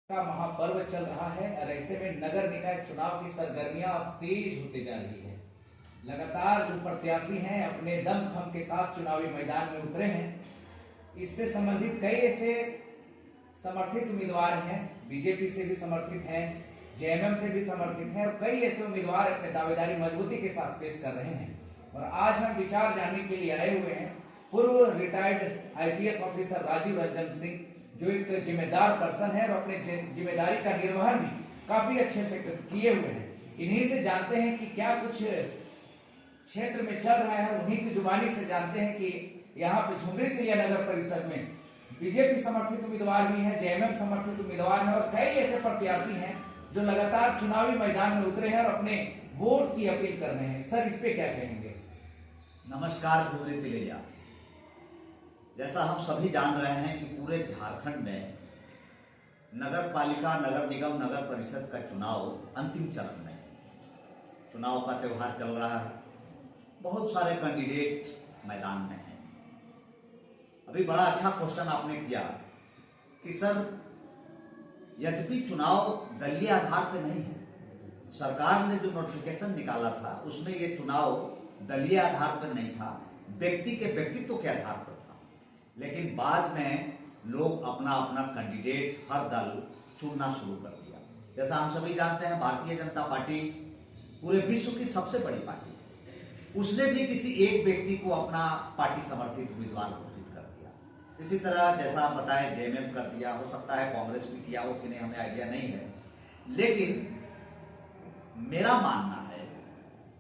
का महापर्व चल रहा है और ऐसे में नगर निकाय चुनाव की सरगर्मियां अब तेज होते जा रही है। लगातार जो प्रत्याशी हैं अपने दमखम के साथ चुनावी मैदान में उतरे हैं। इससे संबंधित कई ऐसे समर्थित उम्मीदवार हैं, बीजेपी से भी समर्थित हैं, जेएमएम से भी समर्थित हैं और कई ऐसे उम्मीदवार अपने दावेदारी मजबूती के साथ पेश कर रहे हैं। और आज हम विचार जानने के लिए आए हुए हैं पूर्व retired IPS officer Rajeev Ranjan Singh, जो एक जिम्मेदार पर्सन है और अपने जिम्मेदारी का निर्वहन भी काफी अच्छे से किए हुए हैं। इन्हीं से जानते हैं कि क्या कुछ क्षेत्र में चल रहा है। उन्हीं की जुबानी से जानते हैं कि यहाँ पे झुमरी तिलिया नगर परिषद में बीजेपी समर्थित उम्मीदवार भी हैं, जेएमएम समर्थित उम्मीदवार हैं और कई ऐसे प्रत्याशी हैं जो लगातार चुनावी मैदान में उतरे हैं और अपने वोट की अपील कर रहे हैं। सर, इस पे क्या कहेंगे? नमस्कार झुमरी तिलिया। जैसा हम सभी जान रहे हैं कि पूरे झारखंड में नगर पालिका, नगर निगम, नगर परिषद का चुनाव अंतिम चरण में है। चुनाव का त्यौहार चल रहा है, बहुत सारे कैंडिडेट मैदान में हैं। अभी बड़ा अच्छा क्वेश्चन आपने किया कि सर, यद्यपि चुनाव दलीय आधार पर नहीं है, सरकार ने जो नोटिफिकेशन निकाला था उसमें ये चुनाव दलीय आधार पर नहीं था, व्यक्ति के व्यक्तित्व के आधार पर था। लेकिन बाद में लोग अपना अपना कैंडिडेट हर दल चुनना शुरू कर दिया। जैसा हम सभी जानते हैं, भारतीय जनता पार्टी पूरे विश्व की सबसे बड़ी पार्टी है। उसने भी किसी एक व्यक्ति को अपना पार्टी समर्थित उम्मीदवार घोषित कर दिया। इसी तरह जैसा आप बताएं, जेएमएम कर दिया, हो सकता है कांग्रेस भी किया हो कि नहीं, हमें आइडिया नहीं है। लेकिन मेरा मानना है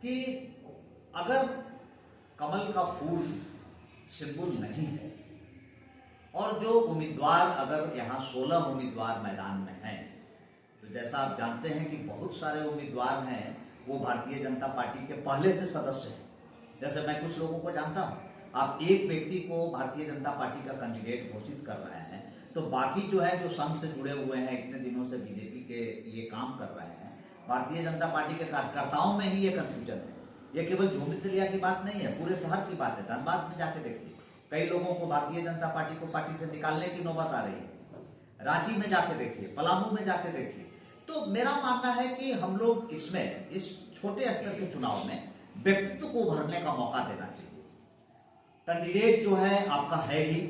कि अगर कमल का फूल सिंबल नहीं है और जो उम्मीदवार, अगर यहाँ 16 उम्मीदवार मैदान में हैं, तो जैसा आप जानते हैं कि बहुत सारे उम्मीदवार हैं वो भारतीय जनता पार्टी के पहले से सदस्य हैं। जैसे मैं कुछ लोगों को जानता हूँ, आप एक व्यक्ति को भारतीय जनता पार्टी का कैंडिडेट घोषित कर रहे हैं तो बाकी जो है, जो संघ से जुड़े हुए हैं, इतने दिनों से बीजेपी के लिए काम कर रहे हैं, भारतीय जनता पार्टी के कार्यकर्ताओं में ही ये कन्फ्यूजन है। ये केवल झुमरी तिलिया की बात नहीं है, पूरे शहर की बात है। धनबाद में जाके देखिए, कई लोगों को भारतीय जनता पार्टी को पार्टी से निकालने की नौबत आ रही है। रांची में जाके देखिए, पलामू में जाके देखिए। तो मेरा मानना है कि हम लोग इसमें, इस छोटे स्तर के चुनाव में व्यक्तित्व को उभरने का मौका देना चाहिए। कैंडिडेट जो है आपका है ही,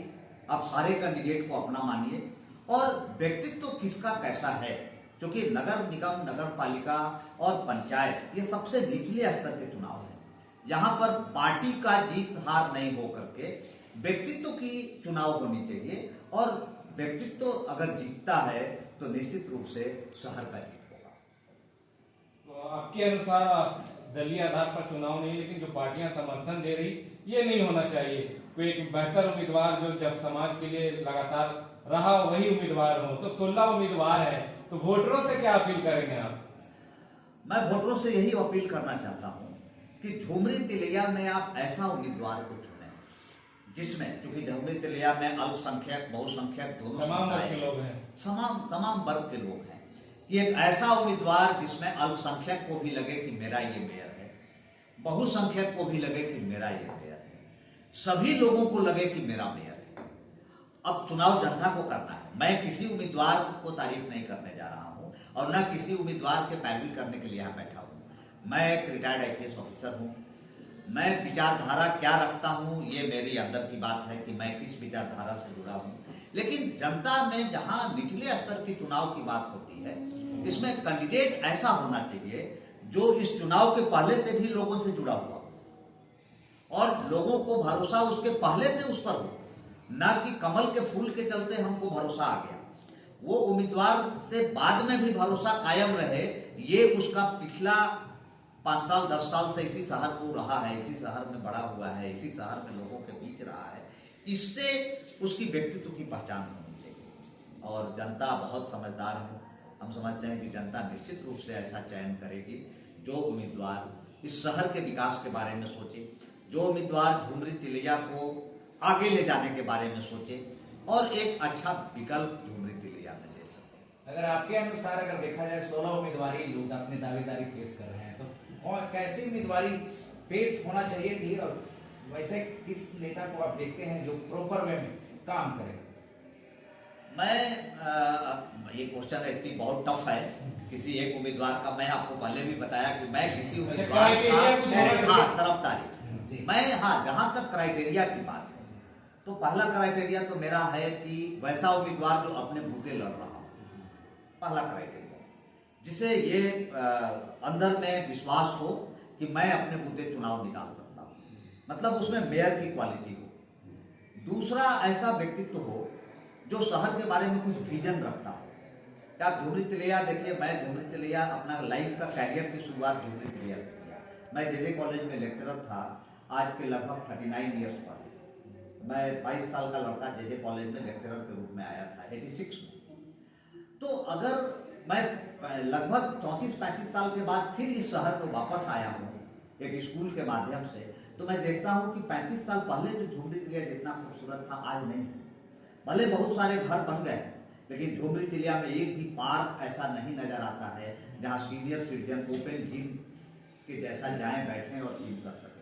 आप सारे कैंडिडेट को अपना मानिए और व्यक्तित्व किसका कैसा है, क्योंकि नगर निगम, नगर पालिका और पंचायत ये सबसे निचले स्तर के चुनाव है। यहाँ पर पार्टी का जीत हार नहीं हो करके व्यक्तित्व की चुनाव होनी चाहिए और व्यक्तित्व अगर जीतता है तो निश्चित रूप से शहर का जीत होगा। तो आपके अनुसार दलीय आधार पर चुनाव नहीं, लेकिन जो पार्टियां समर्थन दे रही, ये नहीं होना चाहिए। कोई एक बेहतर उम्मीदवार जो जब समाज के लिए लगातार रहा वही उम्मीदवार हो। तो 16 उम्मीदवार है, तो वोटरों से क्या अपील करेंगे आप? मैं वोटरों से यही अपील करना चाहता हूँ कि झुमरी तिलिया में आप ऐसा उम्मीदवार को चुनें जिसमें, क्योंकि झुमरी तिलिया में अल्पसंख्यक, बहुसंख्यक दोनों तमाम वर्ग के लोग हैं, तमाम वर्ग के लोग हैं, कि एक ऐसा उम्मीदवार जिसमें अल्पसंख्यक को भी लगे कि मेरा ये मेयर है, बहुसंख्यक को भी लगे कि मेरा ये मेयर है, सभी लोगों को लगे कि मेरा मेयर है। अब चुनाव जनता को करना है। मैं किसी उम्मीदवार को तारीफ नहीं करने जा रहा हूं और न किसी उम्मीदवार के पैरवी करने के लिए यहाँ बैठा हूं। मैं एक रिटायर्ड आईपीएस ऑफिसर हूं। मैं विचारधारा क्या रखता हूं, ये मेरी अंदर की बात है कि मैं किस विचारधारा से जुड़ा हूं। लेकिन जनता में जहां निचले स्तर की चुनाव की बात होती है, इसमें कैंडिडेट ऐसा होना चाहिए जो इस चुनाव के पहले से भी लोगों से जुड़ा हुआ हो और लोगों को भरोसा उसके पहले से उस पर हो, ना कि कमल के फूल के चलते हमको भरोसा आ गया। वो उम्मीदवार से बाद में भी भरोसा कायम रहे, ये उसका पिछला 5 साल 10 साल से इसी शहर को रहा है, इसी शहर में बड़ा हुआ है, इसी शहर में लोगों के बीच रहा है। इससे उसकी व्यक्तित्व की पहचान होनी चाहिए। और जनता बहुत समझदार है। हम समझते हैं कि जनता निश्चित रूप से ऐसा चयन करेगी जो उम्मीदवार इस शहर के विकास के बारे में सोचे, जो उम्मीदवार झुमरी तिलिया को आगे ले जाने के बारे में सोचे और एक अच्छा विकल्प झुमरी तिलिया में दे सके। अगर आपके अनुसार अगर देखा जाए 16 उम्मीदवारी लोग अपनी दावेदारी पेश कर रहे हैं, तो कैसी उम्मीदवारी पेश होना चाहिए थी और वैसे किस नेता को आप देखते हैं जो प्रॉपर वे में काम करे? ये क्वेश्चन इतनी बहुत टफ है किसी एक उम्मीदवार का। मैं आपको पहले भी बताया कि मैं किसी उम्मीदवार का तरफदारी मैं, हाँ, जहां तक क्राइटेरिया की बात है तो पहला क्राइटेरिया तो मेरा है कि वैसा उम्मीदवार जो अपने बूते लड़ रहा हो, पहला क्राइटेरिया, जिसे ये अंदर में विश्वास हो कि मैं अपने बूते चुनाव निकाल सकता हूँ, मतलब उसमें मेयर की क्वालिटी हो। दूसरा, ऐसा व्यक्तित्व हो जो शहर के बारे में कुछ विजन रखता हो। क्या आप झुमरी तिलैया देखिए, मैं झुमरी तिलैया अपना लाइफ का कैरियर की शुरुआत झुमरी तिलैया से किया। मैं जे कॉलेज में लेक्चरर था, आज के लगभग 39 ईयर्स पहले। मैं 22 साल का लड़का जे कॉलेज में लेक्चरर के रूप में आया था 86 में। तो अगर मैं लगभग 34-35 साल के बाद फिर इस शहर में वापस आया हूँ एक स्कूल के माध्यम से, तो मैं देखता हूँ कि 35 साल पहले जो झुमरी तिलैया जितना खूबसूरत था आज नहीं है। भले बहुत सारे घर बन गए, लेकिन झुमरी तिलैया में एक भी पार्क ऐसा नहीं नजर आता है जहाँ सीनियर सिटीजन ओपन जिम के जैसा जाएं, बैठें और जिम कर सके।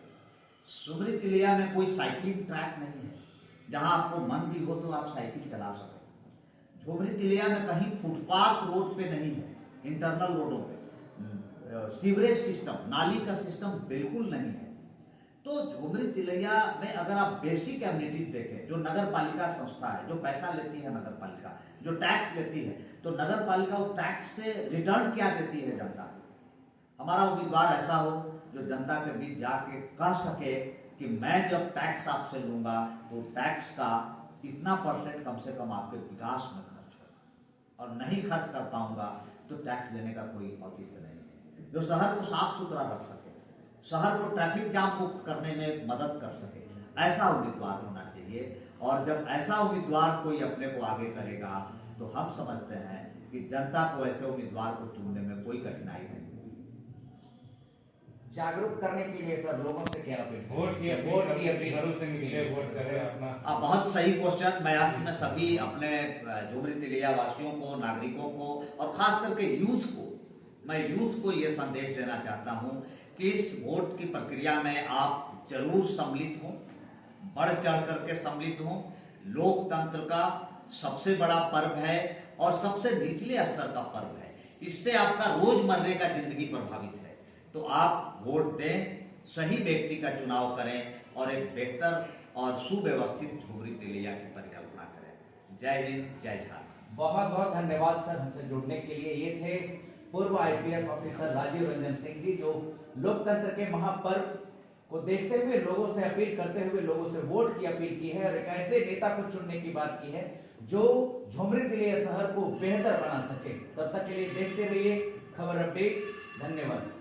झुमरी तिलैया में कोई साइकिलिंग ट्रैक नहीं है जहाँ आपको मन भी हो तो आप साइकिल चला सकें। झुमरी तिलैया में कहीं फुटपाथ रोड पे नहीं है, इंटरनल रोडों पे सीवरेज सिस्टम, नाली का सिस्टम बिल्कुल नहीं है। तो झुमरी तिलैया में अगर आप बेसिक एमिनिटीज देखें, जो नगर पालिका संस्था है, जो पैसा लेती है नगर पालिका, जो टैक्स लेती है, तो नगर पालिका उस टैक्स से रिटर्न क्या देती है जनता को। हमारा उम्मीदवार ऐसा हो जो जनता के बीच जाके कह सके कि मैं जब टैक्स आपसे लूंगा तो टैक्स का इतना % कम से कम आपके विकास में खर्च करूंगा, और नहीं खर्च कर पाऊंगा तो टैक्स देने का कोई औचित्य नहीं है। जो शहर को साफ सुथरा रख सके, शहर को ट्रैफिक जाम मुक्त करने में मदद कर सके, ऐसा उम्मीदवार होना चाहिए। और जब ऐसा उम्मीदवार कोई अपने को आगे करेगा तो हम समझते हैं कि जनता को ऐसे उम्मीदवार को चुनने में कोई कठिनाई नहीं होगी। जागरूक करने के लिए सर लोगों से क्या अपील? वोट की अपील, घरों से निकले, वोट करें अपना। बहुत सही क्वेश्चन। मैं अंत में सभी अपने झुमरी तिलैया वासियों को, नागरिकों को और खास करके यूथ को ये संदेश देना चाहता हूँ कि इस वोट की प्रक्रिया में आप जरूर सम्मिलित हों, बढ़ चढ़ करके सम्मिलित हों। लोकतंत्र का सबसे बड़ा पर्व है और सबसे निचले स्तर का पर्व है। इससे आपका रोजमर्रे का जिंदगी प्रभावित है। तो आप वोट दें, सही व्यक्ति का चुनाव करें और एक बेहतर और सुव्यवस्थित झुमरी तिलैया की परिकल्पना करें। जय हिंद, जय झारखंड। बहुत बहुत धन्यवाद सर हमसे जुड़ने के लिए। ये थे पूर्व IPS ऑफिसर राजीव रंजन सिंह जी, जो लोकतंत्र के महापर्व को देखते हुए लोगों से अपील करते हुए लोगों से वोट की अपील की है और एक ऐसे नेता को चुनने की बात की है जो झुमरी तिलैया शहर को बेहतर बना सके। तब तक के लिए देखते रहिए खबर अपडेट। धन्यवाद।